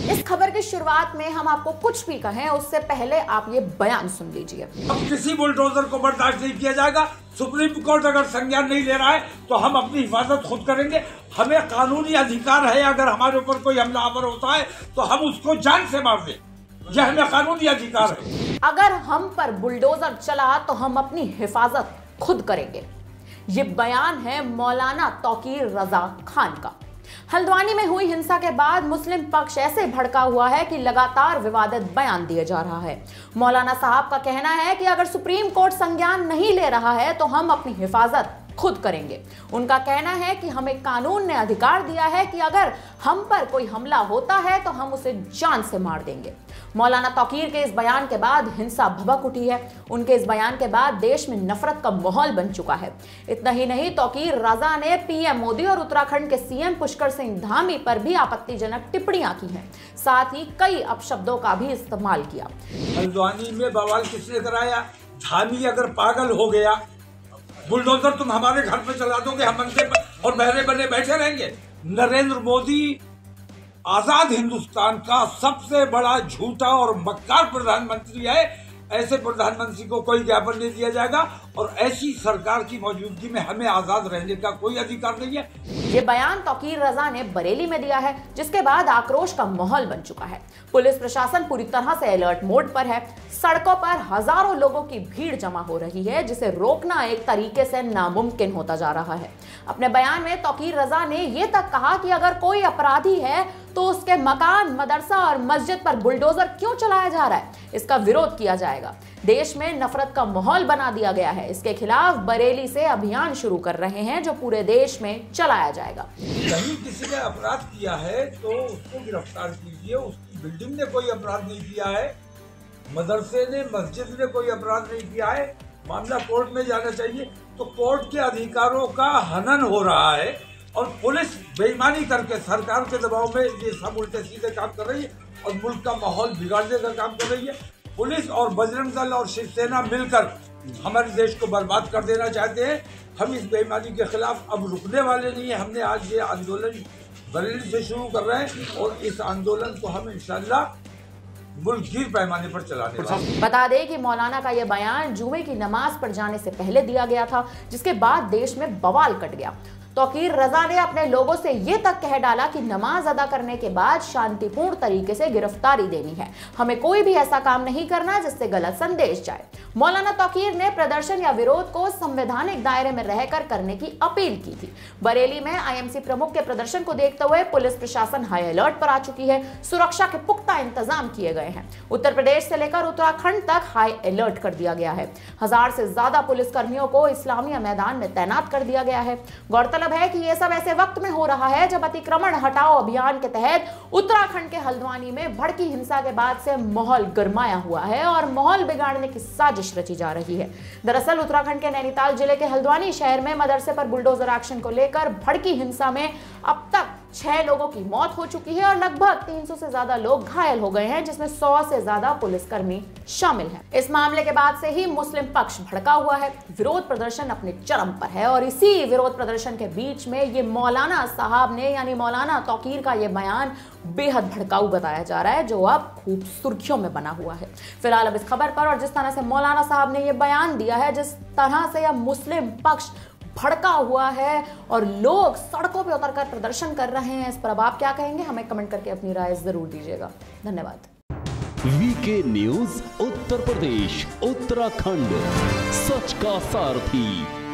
इस खबर की शुरुआत में हम आपको कुछ भी कहें उससे पहले आप ये बयान सुन लीजिए। अब किसी बुलडोजर को बर्दाश्त नहीं किया जाएगा। सुप्रीम कोर्ट अगर संज्ञान नहीं ले रहा है तो हम अपनी हिफाजत खुद करेंगे। हमें कानूनी अधिकार है, अगर हमारे ऊपर कोई हमलावर होता है तो हम उसको जान से मार दें, यह हमें कानूनी अधिकार है। अगर हम पर बुलडोजर चला तो हम अपनी हिफाजत खुद करेंगे। ये बयान है मौलाना तौकीर रजा खान का। हल्द्वानी में हुई हिंसा के बाद मुस्लिम पक्ष ऐसे भड़का हुआ है कि लगातार विवादित बयान दिए जा रहा है। मौलाना साहब का कहना है कि अगर सुप्रीम कोर्ट संज्ञान नहीं ले रहा है तो हम अपनी हिफाजत खुद करेंगे। उनका कहना है कि हमें कानून ने अधिकार दिया है कि अगर हम पर कोई हमला होता है तो हम उसे जान से मार देंगे। मौलाना तौकीर के इस बयान के बाद हिंसा भभक उठी है। उनके इस बयान के बाद देश में नफरत का माहौल बन चुका है। इतना ही नहीं, तौकीर रजा ने पीएम मोदी और उत्तराखंड के सीएम पुष्कर सिंह धामी पर भी आपत्तिजनक टिप्पणियां की हैं। साथ ही कई अपशब्दों का भी इस्तेमाल किया। हल्द्वानी में बवाल किसने कराया? धामी अगर पागल हो गया, बुलडोजर तुम हमारे घर पे चला दोगे, हम अंधे और बहरे बने बैठे रहेंगे। नरेंद्र मोदी आजाद हिंदुस्तान का सबसे बड़ा झूठा और मक्कार प्रधानमंत्री है। ऐसे प्रधानमंत्री को कोई ज्ञापन नहीं दिया जाएगा और ऐसी सरकार की मौजूदगी में हमें आजाद रहने का कोई अधिकार नहीं है। ये बयान तौकीर रजा ने बरेली में दिया है, जिसके बाद आक्रोश का माहौल बन चुका है। पुलिस प्रशासन पूरी तरह से अलर्ट मोड पर है। सड़कों पर हजारों लोगों की भीड़ जमा हो रही है, जिसे रोकना एक तरीके से नामुमकिन होता जा रहा है। अपने बयान में तौकीर रजा ने यह तक कहा कि अगर कोई अपराधी है तो उसके मकान, मदरसा और मस्जिद पर बुलडोजर क्यों चलाया जा रहा है, इसका विरोध किया जाएगा। देश में नफरत का माहौल बना दिया गया है। इसके खिलाफ बरेली से अभियान शुरू कर रहे हैं जो पूरे देश में चलाया जाएगा। कहीं किसी ने अपराध किया है तो उसको गिरफ्तार कीजिए। उसकी बिल्डिंग ने कोई अपराध नहीं किया है, मदरसे ने, मस्जिद ने कोई अपराध नहीं किया है, मामला कोर्ट में जाना चाहिए। तो कोर्ट के अधिकारों का हनन हो रहा है और पुलिस बेईमानी करके सरकार के दबाव में ये सब उल्टे सीधे काम कर रही है और मुल्क का माहौल बिगाड़ने का काम कर रही है। पुलिस और बजरंग दल और शिवसेना मिलकर हमारे देश को बर्बाद कर देना चाहते हैं। हम इस बेईमानी के खिलाफ अब रुकने वाले नहीं है। हमने आज ये आंदोलन बरेली से शुरू कर रहे हैं और इस आंदोलन को हम इंशाल्लाह मुल्कगीर पैमाने पर चलाने वाले। बता दें कि मौलाना का यह बयान जुमे की नमाज पर जाने से पहले दिया गया था, जिसके बाद देश में बवाल कट गया। तौकीर रजा ने अपने लोगों से यह तक कह डाला कि नमाज अदा करने के बाद शांतिपूर्ण तरीके से गिरफ्तारी देनी है। हमें कोई भी ऐसा काम नहीं करना जिससे गलत संदेश जाए। मौलाना तौकीर ने प्रदर्शन या विरोध को संवैधानिक दायरे में रहकर करने की अपील की थी। बरेली में आईएमसी प्रमुख के प्रदर्शन को देखते हुए पुलिस प्रशासन हाई अलर्ट पर आ चुकी है। सुरक्षा के पुख्ता इंतजाम किए गए हैं। उत्तर प्रदेश से लेकर उत्तराखंड तक हाई अलर्ट कर दिया गया है। 1000 से ज्यादा पुलिस कर्मियों को इस्लामिया मैदान में तैनात कर दिया गया है। गौरतलब है कि यह सब ऐसे वक्त में हो रहा है जब अतिक्रमण हटाओ अभियान के तहत उत्तराखंड के हल्द्वानी में भड़की हिंसा के बाद से माहौल गरमाया हुआ है और माहौल बिगाड़ने की साजिश रची जा रही है। दरअसल उत्तराखंड के नैनीताल जिले के हल्द्वानी शहर में मदरसे पर बुलडोजर एक्शन को लेकर भड़की हिंसा में अब तक 6 लोगों की मौत हो चुकी है और लगभग 300 से ज्यादा लोग घायल हो गए हैं, जिसमें 100 से ज्यादा पुलिसकर्मी शामिल हैं। इस मामले के बाद से ही मुस्लिम पक्ष भड़का हुआ है। विरोध प्रदर्शन अपने चरम पर है और इसी विरोध प्रदर्शन के बीच में ये मौलाना साहब ने यानी मौलाना तौकीर का ये बयान बेहद भड़काऊ बताया जा रहा है, जो अब खूब सुर्खियों में बना हुआ है। फिलहाल अब इस खबर पर और जिस तरह से मौलाना साहब ने ये बयान दिया है, जिस तरह से अब मुस्लिम पक्ष भड़का हुआ है और लोग सड़कों पे उतरकर प्रदर्शन कर रहे हैं, इस पर अब आप क्या कहेंगे? हमें कमेंट करके अपनी राय जरूर दीजिएगा। धन्यवाद। वीके न्यूज उत्तर प्रदेश उत्तराखंड, सच का सारथी।